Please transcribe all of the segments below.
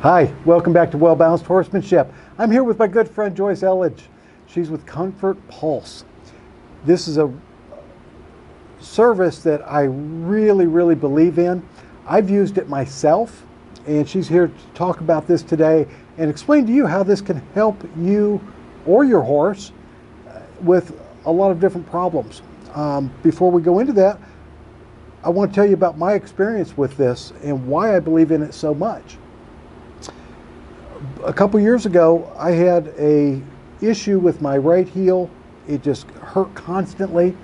Hi, welcome back to Well Balanced Horsemanship. I'm here with my good friend Joyce Elledge. She's with Comfort Pulse. This is a service that I really believe in. I've used it myself, and she's here to talk about this today and explain to you how this can help you or your horse with a lot of different problems. Before we go into that, I want to tell you about my experience with this and why I believe in it so much. A couple years ago, I had a issue with my right heel. It just hurt constantly.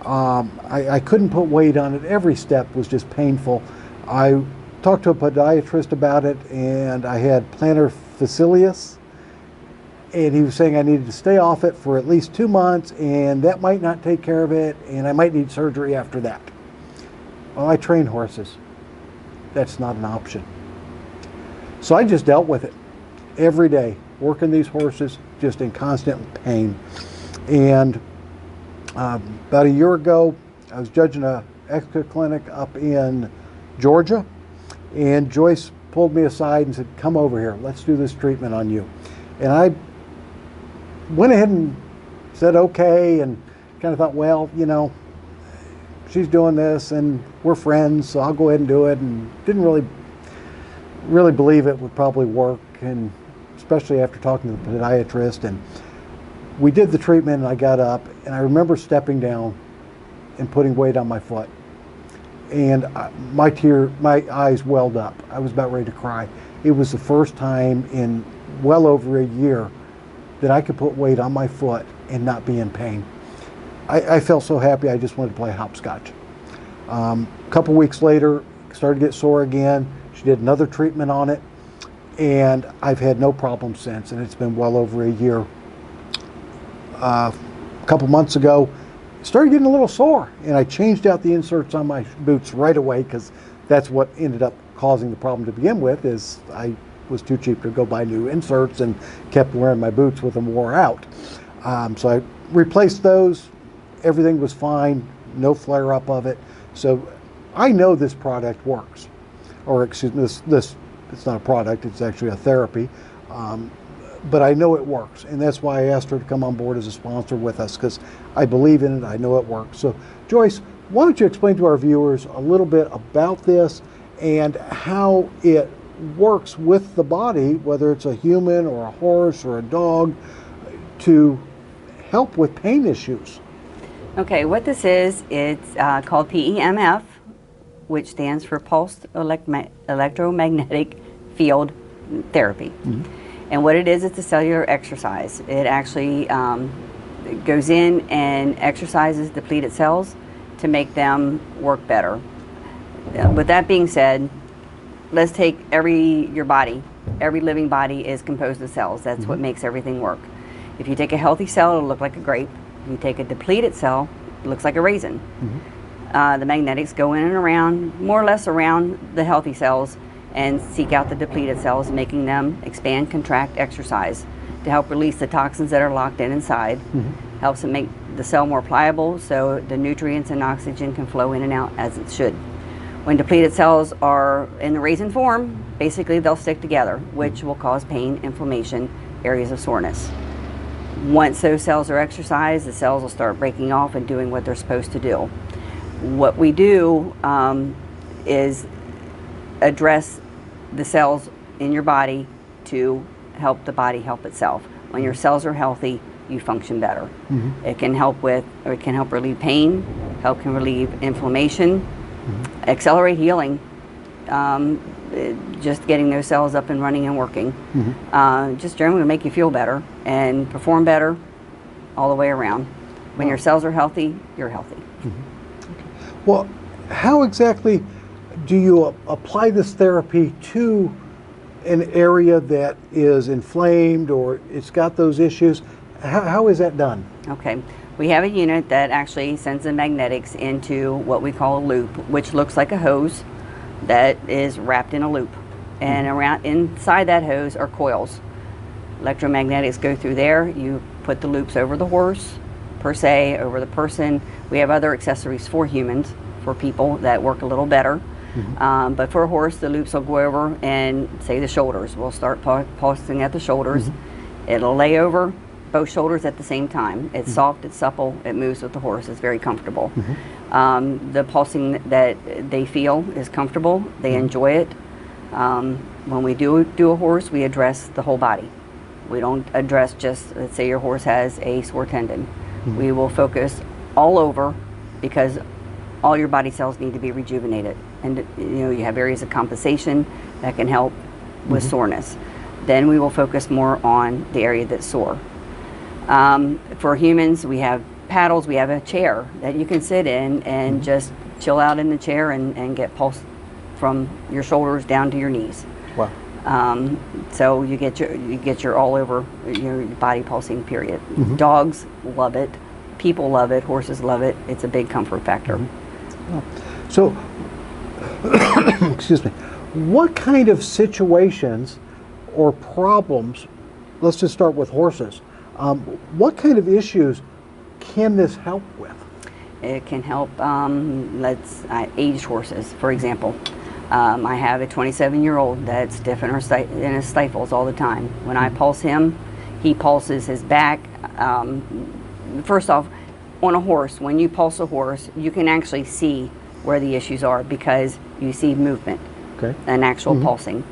I couldn't put weight on it. Every step was just painful. I talked to a podiatrist about it, and I had plantar fasciitis, and he was saying I needed to stay off it for at least 2 months, and that might not take care of it, and I might need surgery after that. Well, I train horses. That's not an option. So I just dealt with it every day, working these horses, just in constant pain. And about a year ago, I was judging a extra clinic up in Georgia, and Joyce pulled me aside and said, "Come over here, let's do this treatment on you." And I went ahead and said okay, and kind of thought, well, you know, she's doing this and we're friends, so I'll go ahead and do it, and didn't really believe it would probably work, and especially after talking to the podiatrist. And we did the treatment, and I got up, and I remember stepping down and putting weight on my foot, and my eyes welled up. I was about ready to cry. It was the first time in well over a year that I could put weight on my foot and not be in pain. I felt so happy, I just wanted to play hopscotch. A couple weeks later, started to get sore again. She did another treatment on it, and I've had no problems since, and it's been well over a year. A couple months ago, started getting a little sore, and I changed out the inserts on my boots right away, because that's what ended up causing the problem to begin with. Is I was too cheap to go buy new inserts and kept wearing my boots with them wore out. So I replaced those. Everything was fine, no flare up of it. So I know this product works. Or excuse me, this it's not a product, it's actually a therapy. But I know it works, and that's why I asked her to come on board as a sponsor with us, because I believe in it, I know it works. So Joyce, why don't you explain to our viewers a little bit about this and how it works with the body, whether it's a human or a horse or a dog, to help with pain issues. Okay, what this is, it's called PEMF, which stands for Pulsed Electromagnetic Field Therapy. Mm-hmm. And what it is, it's a cellular exercise. It actually goes in and exercises depleted cells to make them work better. With that being said, let's take your body. Every living body is composed of cells. That's what makes everything work. If you take a healthy cell, it'll look like a grape. If you take a depleted cell, it looks like a raisin. The magnetics go in and around, more or less around the healthy cells, and seek out the depleted cells, making them expand, contract, exercise to help release the toxins that are locked in inside. Helps it make the cell more pliable so the nutrients and oxygen can flow in and out as it should. When depleted cells are in the raisin form, basically they'll stick together, which will cause pain, inflammation, areas of soreness. Once those cells are exercised, the cells will start breaking off and doing what they're supposed to do. What we do is address the cells in your body to help the body help itself. When your cells are healthy, you function better. It can help relieve pain, can relieve inflammation, accelerate healing, just getting those cells up and running and working. Just generally make you feel better and perform better all the way around. When your cells are healthy, you're healthy. Well, how exactly do you apply this therapy to an area that is inflamed or it's got those issues? How is that done? Okay, we have a unit that actually sends the magnetics into what we call a loop, which looks like a hose that is wrapped in a loop. And around inside that hose are coils. Electromagnetics go through there. You put the loops over the horse, per se, over the person. We have other accessories for humans, for people that work a little better. But for a horse, the loops will go over and say the shoulders. We'll start pulsing at the shoulders. It'll lay over both shoulders at the same time. It's soft, it's supple, it moves with the horse. It's very comfortable. The pulsing that they feel is comfortable. They enjoy it. When we do a horse, we address the whole body. We don't address just, let's say your horse has a sore tendon. We will focus all over, because all your body cells need to be rejuvenated. And you have areas of compensation that can help with soreness. Then we will focus more on the area that's sore. For humans, we have paddles, we have a chair that you can sit in and just chill out in the chair and get pulse from your shoulders down to your knees. Wow. So you get your all over your body pulsing period. Dogs love it, people love it, horses love it. It's a big comfort factor. So, excuse me, what kind of situations or problems, let's just start with horses, what kind of issues can this help with? It can help, aged horses, for example. I have a 27-year-old that's stiff in his stifles all the time. When I pulse him, he pulses his back. First off, on a horse, when you pulse a horse, you can actually see where the issues are, because you see movement, an actual pulsing.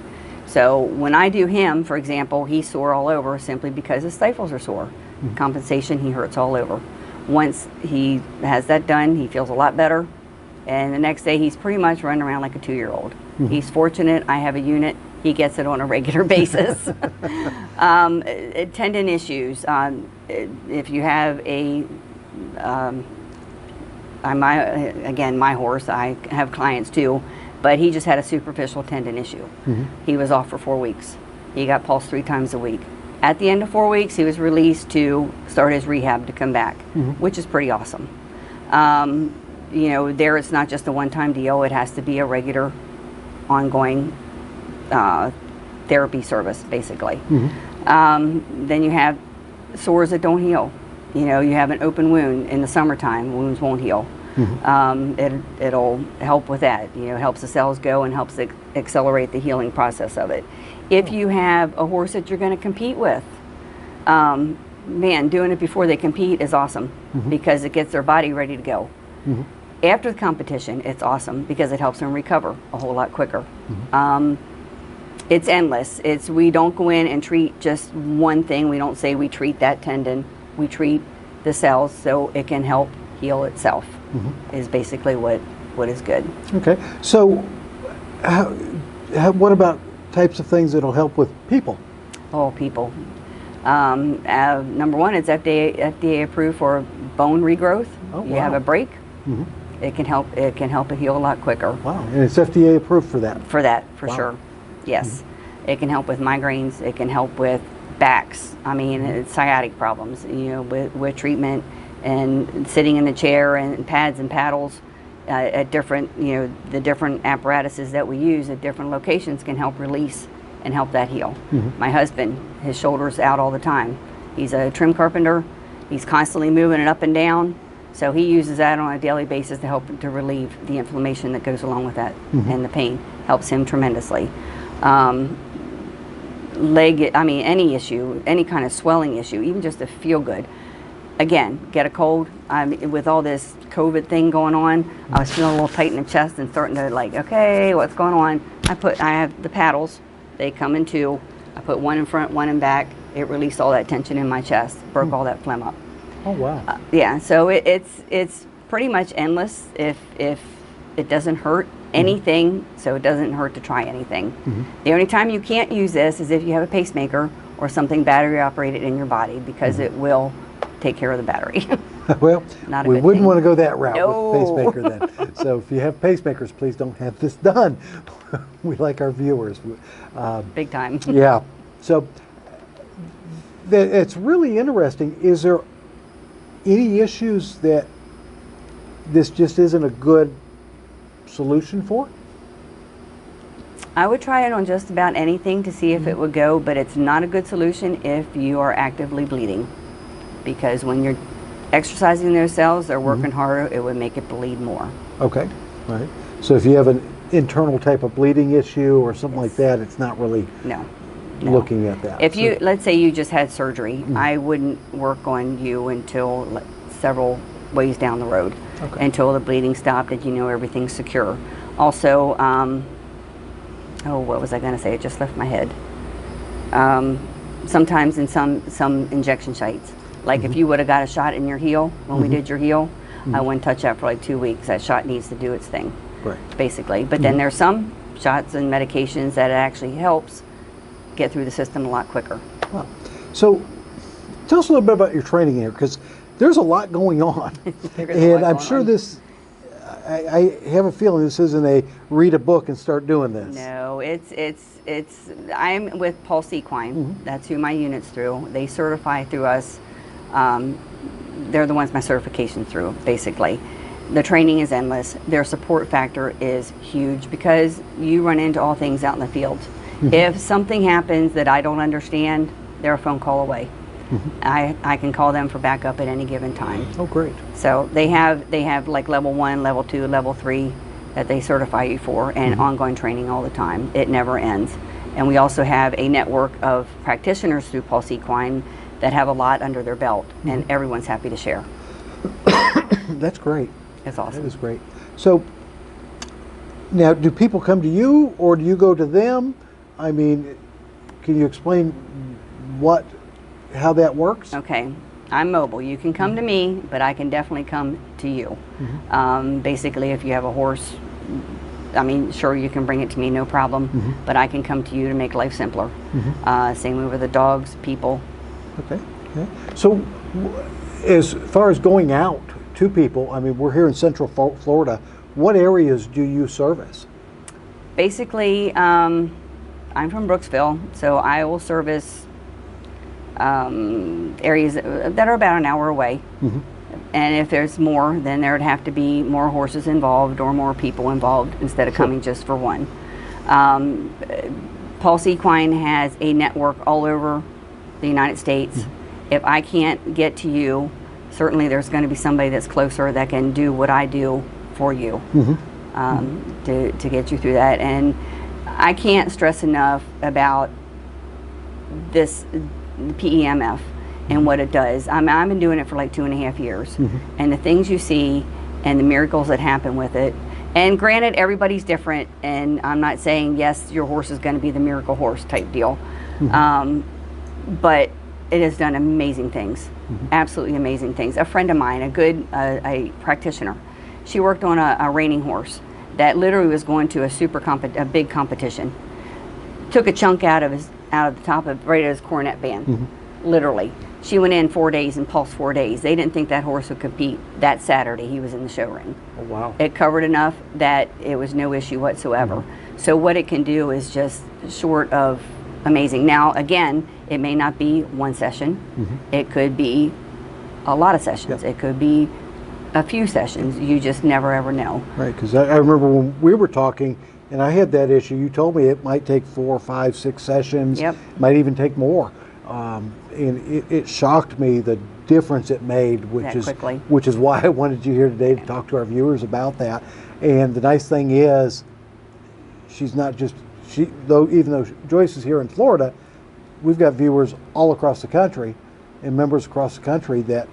So when I do him, for example, he's sore all over simply because his stifles are sore. Compensation, he hurts all over. Once he has that done, he feels a lot better. And the next day, he's pretty much running around like a 2-year-old. He's fortunate. I have a unit. He gets it on a regular basis. Tendon issues. If you have a, my horse, I have clients too, but he just had a superficial tendon issue. He was off for 4 weeks. He got pulsed 3 times a week. At the end of 4 weeks, he was released to start his rehab to come back, which is pretty awesome. There it's not just a one-time deal. It has to be a regular, ongoing therapy service, basically. Then you have sores that don't heal. You have an open wound in the summertime, wounds won't heal. It'll help with that. It helps the cells go and helps accelerate the healing process of it. If you have a horse that you're going to compete with, man, doing it before they compete is awesome, because it gets their body ready to go. After the competition, it's awesome because it helps them recover a whole lot quicker. It's endless. We don't go in and treat just one thing. We don't say we treat that tendon. We treat the cells so it can help heal itself, is basically what is good. Okay. So what about types of things that'll help with people? Oh, people. Number one, it's FDA approved for bone regrowth. Oh, wow. You have a break, it can help it heal a lot quicker. Wow, and it's FDA approved for that? For sure, yes. It can help with migraines, it can help with backs, sciatic problems, with treatment and sitting in the chair and pads and paddles at different, the different apparatuses that we use at different locations can help release and help that heal. My husband, his shoulder's out all the time. He's a trim carpenter. He's constantly moving it up and down. So he uses that on a daily basis to help to relieve the inflammation that goes along with that, and the pain helps him tremendously. Any issue, any kind of swelling issue, even just to feel good. Again, get a cold. With all this COVID thing going on, I was feeling a little tight in the chest and starting to okay, what's going on? I have the paddles. They come in 2. I put one in front, one in back. It released all that tension in my chest, broke all that phlegm up. Oh, wow. Yeah, so it's pretty much endless if it doesn't hurt anything, so it doesn't hurt to try anything. The only time you can't use this is if you have a pacemaker or something battery operated in your body, because it will take care of the battery. Well, we wouldn't want to go that route with pacemaker then. So if you have pacemakers, please don't have this done. We like our viewers. Big time. Yeah. So it's really interesting. Is there any issues that this just isn't a good solution for? I would try it on just about anything to see if it would go, but it's not a good solution if you are actively bleeding, because when you're exercising those cells, they're working harder, it would make it bleed more. Okay, all right. So if you have an internal type of bleeding issue or something like that, it's not really No. looking at that. If you, let's say you just had surgery, I wouldn't work on you until several ways down the road, until the bleeding stopped and you know everything's secure. Also, what was I going to say? It just left my head. Sometimes in some injection sites, like if you would have got a shot in your heel when we did your heel, I wouldn't touch that for like 2 weeks. That shot needs to do its thing, basically. But then there's some shots and medications that it actually helps get through the system a lot quicker. Wow. So tell us a little bit about your training here, because there's a lot going on. And I'm sure this, I have a feeling this isn't a read a book and start doing this. No, I'm with Pulse Equine. That's who my unit's through. They certify through us. They're the ones my certification through, basically. The training is endless. Their support factor is huge because you run into all things out in the field. If something happens that I don't understand, they're a phone call away. I can call them for backup at any given time. Oh, great. So they have like level 1, level 2, level 3 that they certify you for, and ongoing training all the time. It never ends. And we also have a network of practitioners through Pulse Equine that have a lot under their belt, and everyone's happy to share. That's great. It's awesome. That is great. So now, do people come to you or do you go to them? I mean, can you explain how that works? Okay, I'm mobile. You can come to me, but I can definitely come to you. Basically, if you have a horse, I mean, sure, you can bring it to me, no problem, but I can come to you to make life simpler. Same way with the dogs, people. Okay. So as far as going out to people, I mean, we're here in Central Florida. What areas do you service? Basically, I'm from Brooksville, so I will service areas that are about an hour away. And if there's more, then there would have to be more horses involved or more people involved instead of coming just for one. Pulse Equine has a network all over the United States. If I can't get to you, certainly there's going to be somebody that's closer that can do what I do for you to get you through that. And I can't stress enough about this PEMF and what it does. I've been doing it for like 2.5 years, and the things you see and the miracles that happen with it. And granted, everybody's different, and I'm not saying yes, your horse is going to be the miracle horse type deal, but it has done amazing things, absolutely amazing things. A friend of mine, a practitioner, she worked on a reining horse that literally was going to a big competition. Took a chunk out of the top of right at his cornet band, literally. She went in 4 days and pulsed 4 days. They didn't think that horse would compete that Saturday. He was in the show ring. Oh, wow. It covered enough that it was no issue whatsoever. So what it can do is just short of amazing. Now, again, it may not be one session. It could be a lot of sessions. It could be a few sessions. You just never ever know. Right, because I remember when we were talking, and I had that issue, you told me it might take 4, 5, 6 sessions. Might even take more. And it shocked me the difference it made, which is why I wanted you here today to talk to our viewers about that. And the nice thing is, she's not just even though Joyce is here in Florida, we've got viewers all across the country and members across the country that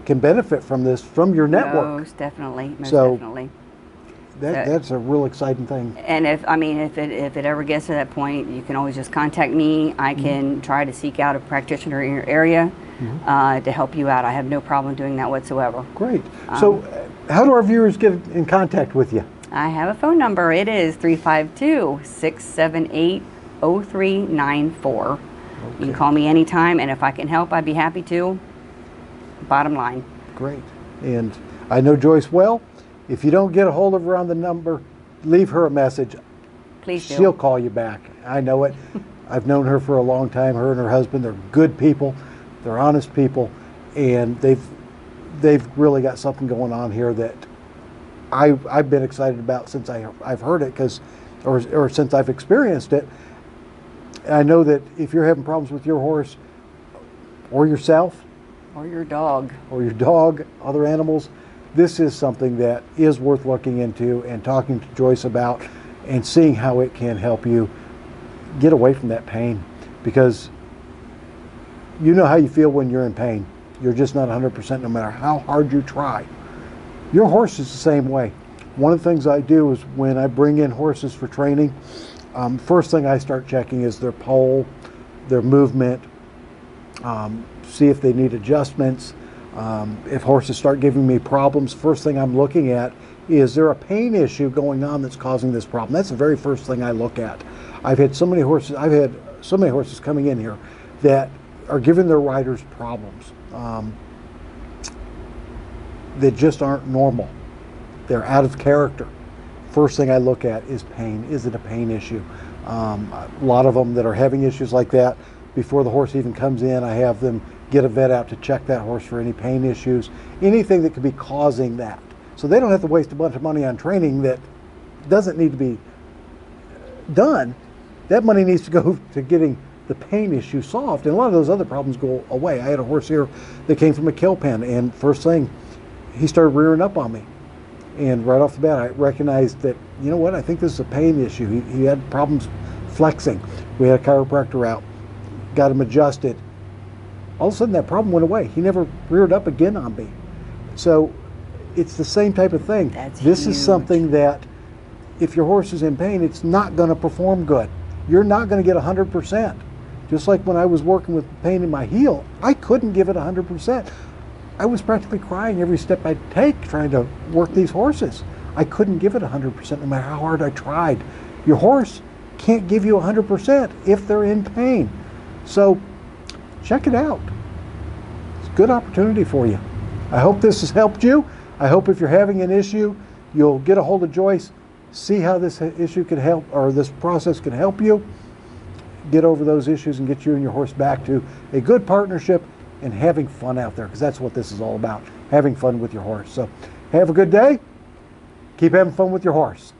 can benefit from this from your network. Most definitely. Definitely. That's a real exciting thing. And if it ever gets to that point, you can always just contact me. I can try to seek out a practitioner in your area to help you out. I have no problem doing that whatsoever. Great. So how do our viewers get in contact with you? I have a phone number. It is 352-678-0394. You can call me anytime, and if I can help, I'd be happy to. Bottom line. Great. And I know Joyce well. If you don't get a hold of her on the number, leave her a message. Please do. She'll call you back. I know it. I've known her for a long time. Her and her husband, they're good people. They're honest people. And they've really got something going on here that I've been excited about since I've heard it, or since I've experienced it. And I know that if you're having problems with your horse or yourself or your dog, other animals, this is something that is worth looking into and talking to Joyce about. and seeing how it can help you get away from that pain, because you know how you feel when you're in pain. You're just not 100% no matter how hard you try. Your horse is the same way. One of the things I do is when I bring in horses for training, first thing I start checking is their poll, their movement, see if they need adjustments. If horses start giving me problems, first thing I'm looking at is there a pain issue going on that's causing this problem. That's the very first thing I look at. I've had so many horses coming in here that are giving their riders problems that just aren't normal. They're out of character. First thing I look at is pain. Is it a pain issue? A lot of them that are having issues like that, before the horse even comes in, I have them get a vet out to check that horse for any pain issues, anything that could be causing that. So they don't have to waste a bunch of money on training that doesn't need to be done. That money needs to go to getting the pain issue solved, and a lot of those other problems go away. I had a horse here that came from a kill pen, and first thing, he started rearing up on me. And right off the bat, I recognized that, you know what, I think this is a pain issue. He had problems flexing. We had a chiropractor out, got him adjusted. All of a sudden, that problem went away. He never reared up again on me. So it's the same type of thing. This is something that, if your horse is in pain, it's not going to perform good. You're not going to get 100%. Just like when I was working with pain in my heel, I couldn't give it 100%. I was practically crying every step I take trying to work these horses. I couldn't give it 100% no matter how hard I tried. Your horse can't give you 100% if they're in pain. So check it out. It's a good opportunity for you. I hope this has helped you. I hope if you're having an issue, you'll get a hold of Joyce, see how this issue can help, or this process can help you get over those issues and get you and your horse back to a good partnership and having fun out there, because that's what this is all about, having fun with your horse. So have a good day. Keep having fun with your horse.